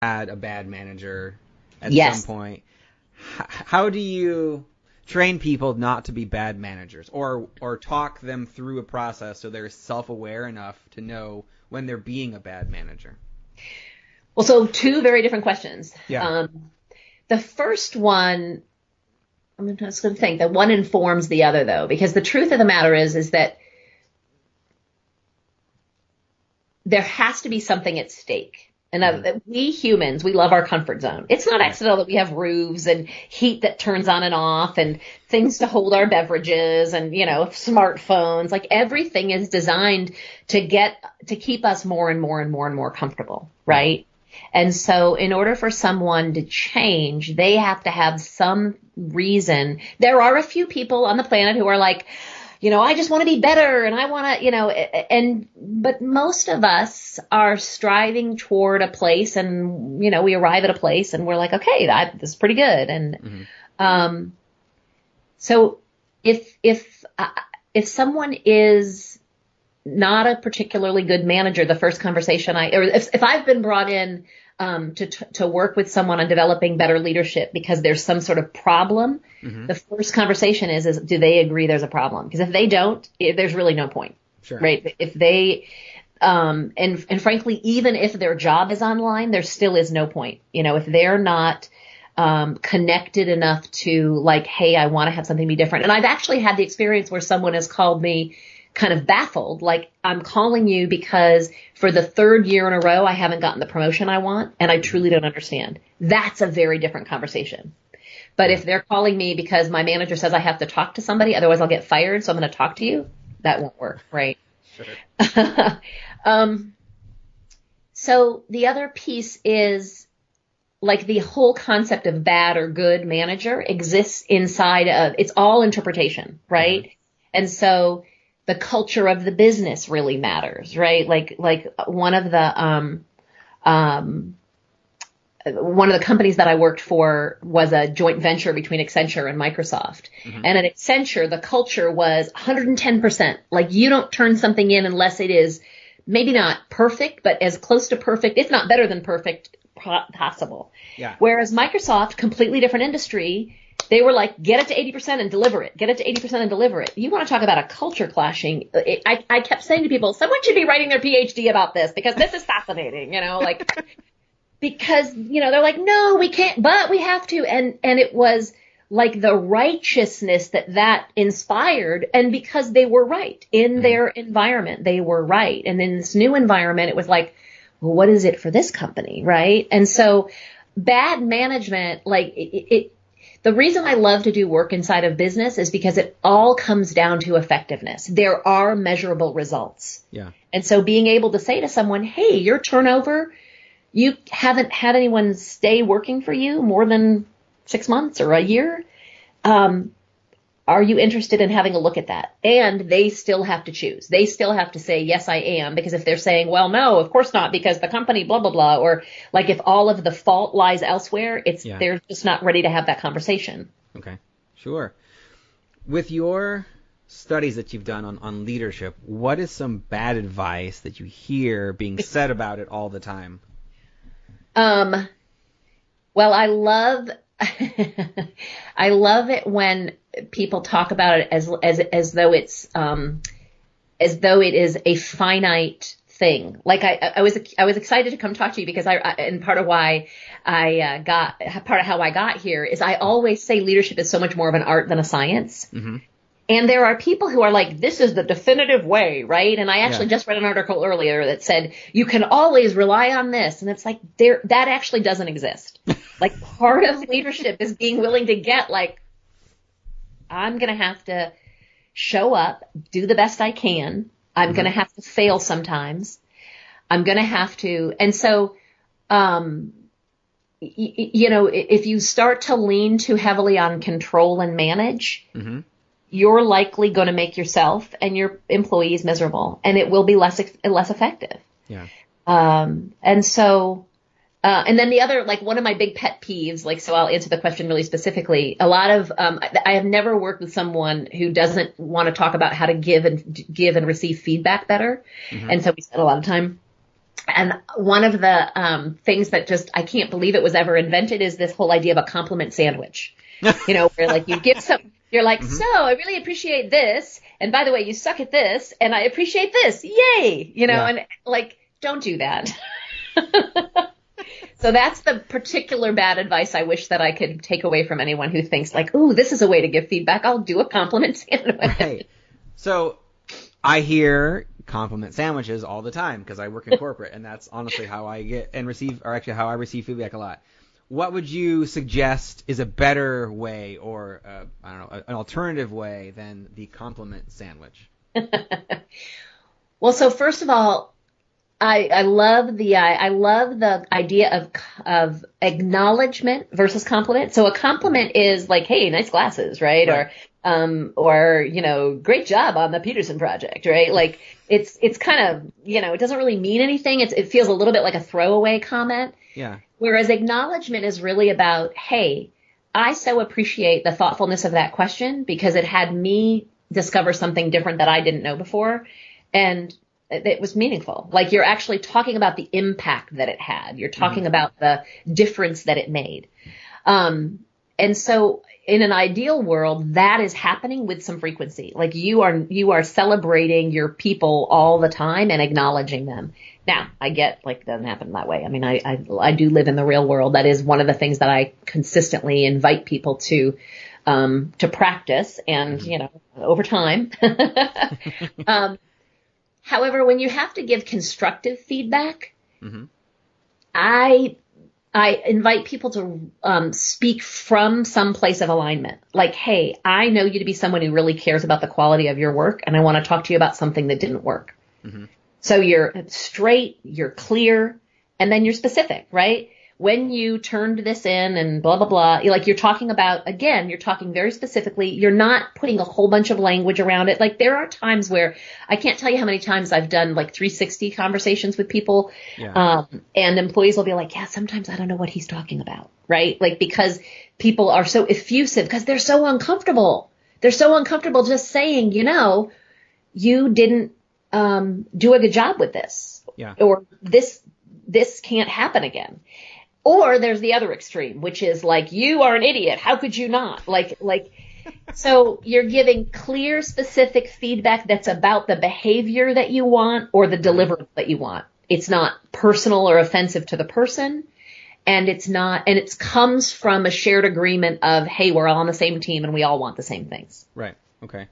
had a bad manager at Yes. some point. How do you train people not to be bad managers, or talk them through a process so they're self-aware enough to know when they're being a bad manager? Well, so two very different questions. Yeah. The first one, I'm just going to think that one informs the other, though, because the truth of the matter is that there has to be something at stake. And we humans, we love our comfort zone. It's not accidental that we have roofs and heat that turns on and off and things to hold our beverages and, smartphones. Like everything is designed to keep us more and more and more and more comfortable, right? And so in order for someone to change, they have to have some reason. There are a few people on the planet who are like, I just want to be better and I want to, but most of us are striving toward a place and, we arrive at a place and we're like, okay, this is pretty good. And, so if someone is not a particularly good manager, the first conversation if I've been brought in, to work with someone on developing better leadership because there's some sort of problem, the first conversation is do they agree there's a problem? Because if they don't, there's really no point, Sure. right? If they, and frankly, even if their job is online, there still is no point. If they're not, connected enough to like, hey, I want to have something be different. And I've actually had the experience where someone has called me kind of baffled, like, I'm calling you because for the third year in a row, I haven't gotten the promotion I want, and I truly don't understand. That's a very different conversation. But if they're calling me because my manager says I have to talk to somebody, otherwise I'll get fired, so I'm going to talk to you, that won't work, right? Sure. So the other piece is, like, the whole concept of bad or good manager exists inside of, it's all interpretation, right? And so the culture of the business really matters, right? Like one of the companies that I worked for was a joint venture between Accenture and Microsoft. And at Accenture, the culture was 110%. Like, you don't turn something in unless it is maybe not perfect, but as close to perfect, if not better than perfect, possible. Yeah. Whereas Microsoft, completely different industry, they were like, get it to 80% and deliver it. Get it to 80% and deliver it. You want to talk about a culture clashing. I kept saying to people, someone should be writing their PhD about this because this is fascinating, because, they're like, no, we can't, but we have to. And it was like the righteousness that inspired. And because they were right in their environment, they were right. And in this new environment, it was like, well, what is it for this company? Right. And so bad management, like the reason I love to do work inside of business is because it all comes down to effectiveness. There are measurable results. Yeah. And so being able to say to someone, hey, your turnover, you haven't had anyone stay working for you more than 6 months or a year. Are you interested in having a look at that? And they still have to choose. They still have to say, yes, I am. Because if they're saying, well, no, of course not, because the company, blah, blah, blah, or like if all of the fault lies elsewhere, they're just not ready to have that conversation. Okay, sure. With your studies that you've done on leadership, what is some bad advice that you hear being said about it all the time? Well, I love it when people talk about it as though it's as though it is a finite thing. Like I was excited to come talk to you because and part of how I got here is I always say leadership is so much more of an art than a science. And there are people who are like, this is the definitive way, right? And I actually just read an article earlier that said, you can always rely on this. And it's like, that actually doesn't exist. Like, part of leadership is being willing to get like, I'm going to have to show up, do the best I can. I'm going to have to fail sometimes. I'm going to have to. And so, if you start to lean too heavily on control and manage, you're likely going to make yourself and your employees miserable, and it will be less effective. Yeah. And so, and then the other, like, one of my big pet peeves, like, so I'll answer the question really specifically. A lot of, I have never worked with someone who doesn't want to talk about how to give and receive feedback better. And so we spend a lot of time And one of the things that just, I can't believe it was ever invented is this whole idea of a compliment sandwich. Where like you give some, you're like, so I really appreciate this. And by the way, you suck at this and I appreciate this. Yay. And like, don't do that. So that's the particular bad advice I wish that I could take away from anyone who thinks like, ooh, this is a way to give feedback. I'll do a compliment sandwich. Right. So I hear compliment sandwiches all the time because I work in corporate, and that's honestly how I get and receive, or actually how I receive feedback a lot. What would you suggest is a better way, or I don't know, an alternative way than the compliment sandwich? Well, so first of all, I love the idea of acknowledgement versus compliment. So a compliment is like, hey, nice glasses, right? Or great job on the Peterson project, right? Like it's kind of, it doesn't really mean anything. It feels a little bit like a throwaway comment. Yeah. Whereas acknowledgement is really about, hey, I so appreciate the thoughtfulness of that question because it had me discover something different that I didn't know before. And it was meaningful. Like you're actually talking about the impact that it had. You're talking about the difference that it made. And so in an ideal world, that is happening with some frequency. Like you are celebrating your people all the time and acknowledging them. Now, I get like it doesn't happen that way. I mean, I do live in the real world. That is one of the things that I consistently invite people to practice and, over time. However, when you have to give constructive feedback, I invite people to speak from some place of alignment. Like, hey, I know you to be someone who really cares about the quality of your work, and I want to talk to you about something that didn't work. So you're straight, you're clear, and then you're specific, right? When you turned this in and blah, blah, blah, you're talking about, again, you're talking very specifically. You're not putting a whole bunch of language around it. Like there are times where I can't tell you how many times I've done like 360 conversations with people. Yeah. And employees will be like, yeah, sometimes I don't know what he's talking about. Right. Like because people are so effusive because they're so uncomfortable. They're so uncomfortable just saying, you didn't do a good job with this. Yeah. Or this can't happen again. Or there's the other extreme, which is like, you are an idiot. How could you not? So you're giving clear, specific feedback that's about the behavior that you want or the deliverance that you want. It's not personal or offensive to the person. And it comes from a shared agreement of, hey, we're all on the same team and we all want the same things. Right. Okay.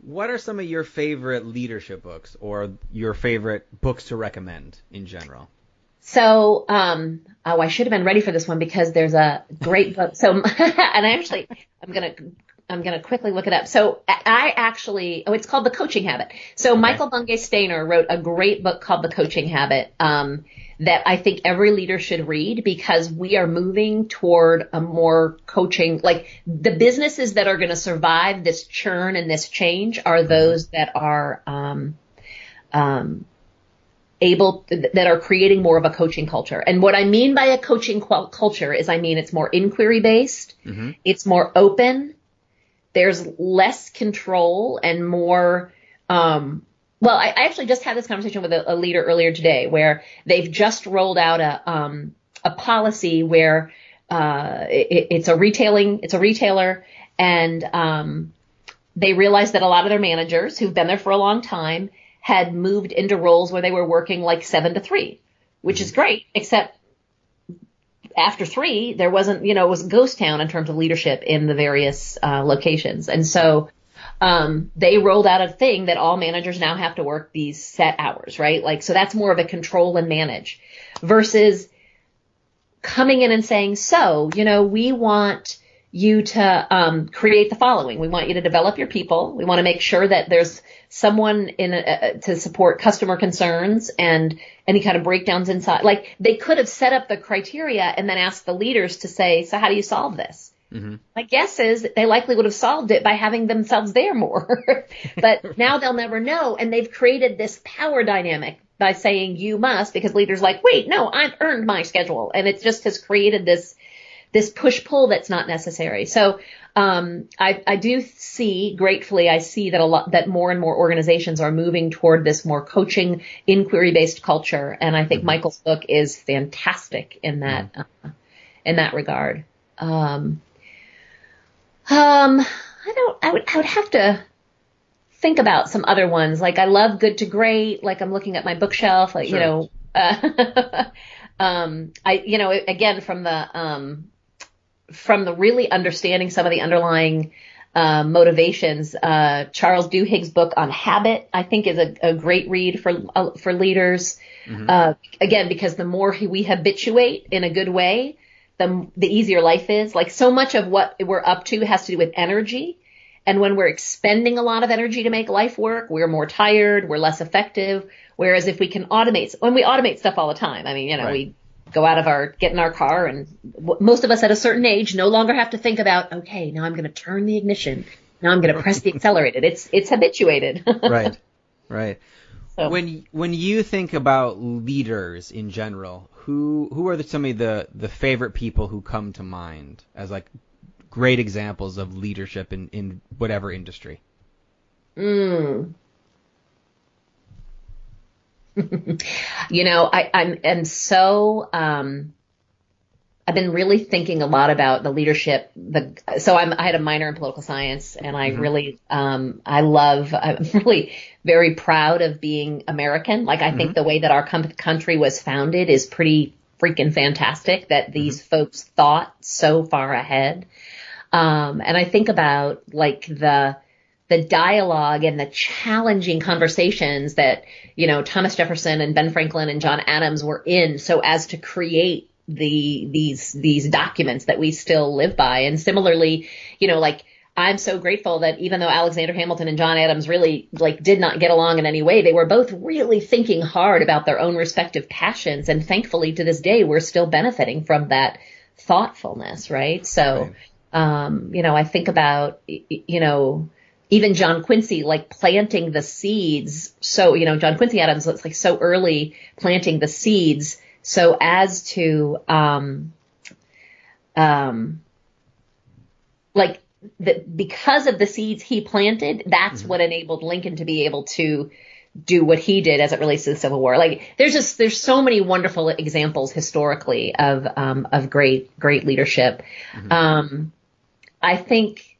What are some of your favorite leadership books or your favorite books to recommend in general? So, I should have been ready for this one because there's a great book. So, and I'm going to quickly look it up. So it's called The Coaching Habit. So okay. Michael Bungay Stainer wrote a great book called The Coaching Habit, that I think every leader should read because we are moving toward a more coaching, like the businesses that are going to survive this churn and this change are those that are, that are creating more of a coaching culture. And what I mean by a coaching culture is it's more inquiry based. It's more open. There's less control and more, I actually just had this conversation with a leader earlier today where they've just rolled out a policy where, it's a retailer and, they realized that a lot of their managers who've been there for a long time had moved into roles where they were working like 7 to 3, which is great, except after 3, there wasn't, it was a ghost town in terms of leadership in the various locations. And so they rolled out a thing that all managers now have to work these set hours, right? So that's more of a control and manage versus coming in and saying, we want you to create the following. We want you to develop your people. We want to make sure that there's someone to support customer concerns and any kind of breakdowns inside. Like they could have set up the criteria and then asked the leaders to say, so how do you solve this? My guess is that they likely would have solved it by having themselves there more. But now they'll never know. And they've created this power dynamic by saying you must, because leaders like, wait, no, I've earned my schedule. And it just has created this this push-pull that's not necessary. So I do see, gratefully, I see that more and more organizations are moving toward this more coaching, inquiry-based culture, and I think Michael's book is fantastic in that regard. I would have to think about some other ones. Like I love Good to Great. Like I'm looking at my bookshelf. Like Sure. Again from the really understanding some of the underlying motivations. Charles Duhigg's book on habit, I think, is a great read for leaders. Again, because the more we habituate in a good way, the easier life is. Like so much of what we're up to has to do with energy. And when we're expending a lot of energy to make life work, we're more tired, we're less effective. Whereas if we can when we automate stuff all the time, I mean, we go get in our car, and most of us at a certain age no longer have to think about, okay, now I'm going to turn the ignition. Now I'm going to press the accelerated. It's habituated. Right. So, when you think about leaders in general, who are some of the favorite people who come to mind as like great examples of leadership in whatever industry? I'm so, I've been really thinking a lot about the leadership. I had a minor in political science, and I really, I'm really very proud of being American. Like I think the way that our country was founded is pretty freaking fantastic, that these folks thought so far ahead. And I think about like the dialogue and the challenging conversations that, Thomas Jefferson and Ben Franklin and John Adams were in, so as to create these documents that we still live by. And similarly, I'm so grateful that even though Alexander Hamilton and John Adams really did not get along in any way, they were both really thinking hard about their own respective passions. And thankfully to this day, we're still benefiting from that thoughtfulness. Right. So, I think about, even John Quincy, planting the seeds. So, John Quincy Adams was so early planting the seeds so as to, because of the seeds he planted, that's what enabled Lincoln to be able to do what he did as it relates to the Civil War. There's so many wonderful examples historically of great leadership. I think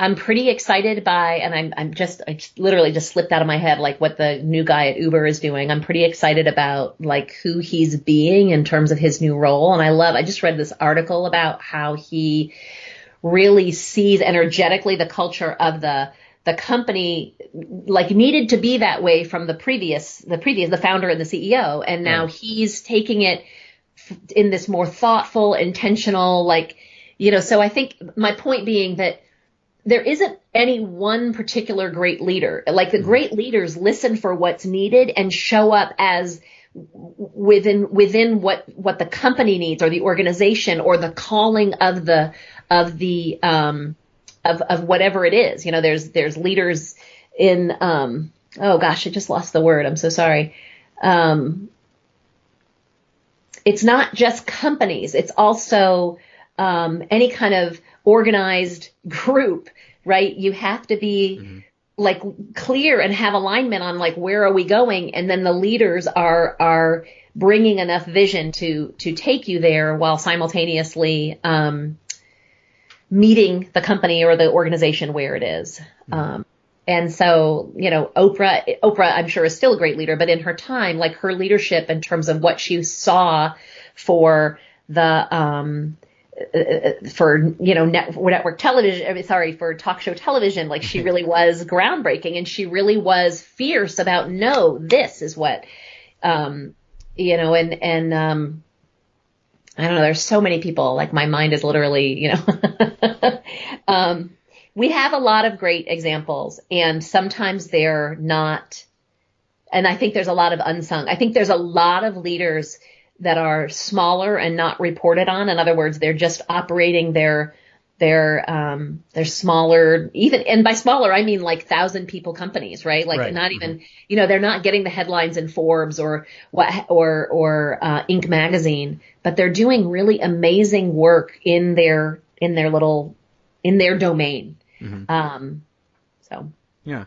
I'm pretty excited by, and I literally just slipped out of my head, what the new guy at Uber is doing. I'm pretty excited about who he's being in terms of his new role. And I just read this article about how he really sees energetically the culture of the company, needed to be that way from the founder and the CEO. And now he's taking it in this more thoughtful, intentional, so I think my point being that there isn't any one particular great leader. The great leaders listen for what's needed and show up as within what the company needs, or the organization, or the calling of whatever it is. There's leaders in, oh gosh, I just lost the word. I'm so sorry. It's not just companies. It's also, any kind of organized group, right? You have to be clear and have alignment on where are we going, and then the leaders are bringing enough vision to take you there while simultaneously meeting the company or the organization where it is. And so, Oprah, I'm sure, is still a great leader, but in her time, her leadership in terms of what she saw for the network television, for talk show television, she really was groundbreaking, and she really was fierce about, no, this is what, and I don't know, there's so many people, my mind is literally, we have a lot of great examples, and sometimes they're not, and I think there's a lot of unsung. I think there's a lot of leaders that are smaller and not reported on. In other words, they're just operating their They're smaller, even, and by smaller I mean like 1,000 people companies, right? Like Right. not even, they're not getting the headlines in Forbes or Inc magazine, but they're doing really amazing work in their domain. So Yeah.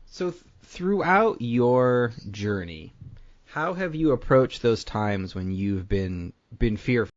So throughout your journey, how have you approached those times when you've been fearful?